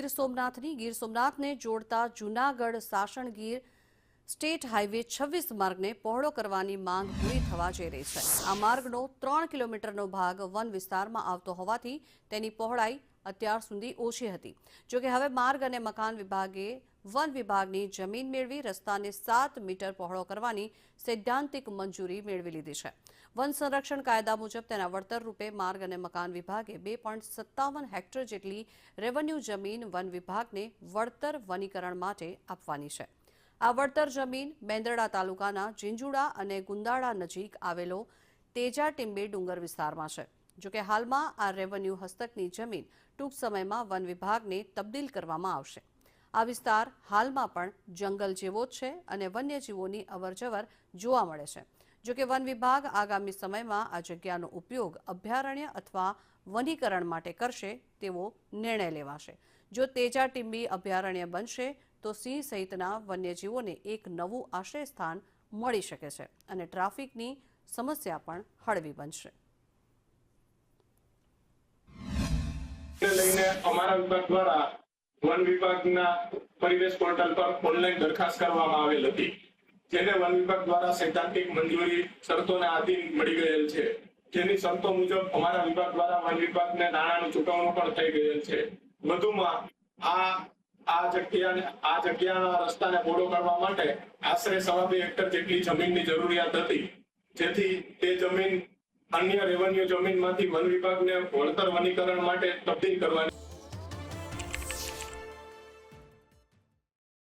ગીર સોમનાથને જોડતા Junagadh Sasan Gir state highway 26 માર્ગને પહોળો કરવાની માંગ પૂરી થવા જઈ રહી છે। આ માર્ગનો 3 કિલોમીટરનો ભાગ વન વિસ્તારમાં આવતો હોવાથી તેની પહોળાઈ અત્યાર સુધી ઓછી હતી। જોકે હવે માર્ગ અને મકાન વિભાગે વન વિભાગની જમીન મેળવી રસ્તાને 7 મીટર પહોળો કરવાની સૈદ્ધાંતિક મંજૂરી મેળવી લીધી છે। વન સંરક્ષણ કાયદા મુજબ તેના વળતર રૂપે માર્ગ અને મકાન વિભાગે 2.57 હેક્ટર જેટલી રેવન્યુ જમીન વન વિભાગને વળતર વનીકરણ માટે આપવાની છે। આ વળતર જમીન મેંદરડા તાલુકાના જીંજુડા અને ગુંદાળા નજીક આવેલો તેજા ટીંબે ડુંગર વિસ્તારમાં છે। જોકે હાલમાં આ રેવન્યુ હસ્તકની જમીન ટૂંક સમયમાં વન વિભાગને તબદીલ કરવામાં આવશે। આ વિસ્તાર હાલમાં પણ જંગલ જેવો જ છે અને વન્યજીવોની અવરજવર જોવા મળે છે। જોકે વન વિભાગ આગામી સમયમાં આ જગ્યાનો ઉપયોગ અભયારણ્ય અથવા વનીકરણ માટે કરશે તેવો નિર્ણય લેવાશે। જો તેજા ટીંબી અભયારણ્ય બનશે તો સિંહ સહિતના વન્યજીવોને એક નવું આશ્રય સ્થાન મળી શકે છે અને ટ્રાફિકની સમસ્યા પણ હળવી બનશે। લઈને અમારા વિભાગ દ્વારા વન વિભાગના પરિવેશ પોર્ટલ પર ઓનલાઈન દરખાસ્ત કરવામાં આવેલ હતી, જેને વન વિભાગ દ્વારા સૈદ્ધાંતિક મંજૂરી શરતોને આધીન મળી ગયેલ છે। જેની શરતો મુજબ અમારા વિભાગ દ્વારા વન વિભાગને નાણાંનું ચૂકવણું પણ થઈ ગયેલ છે। વધુમાં આ જગ્યાના રસ્તાને પહોળો કરવા માટે આશરે 2.5 હેક્ટર જેટલી જમીનની જરૂરિયાત હતી, જેથી તે જમીન અન્ય રેવન્યુ જમીનમાંથી વન વિભાગને વળતર વનીકરણ માટે તબદીલ કરવાની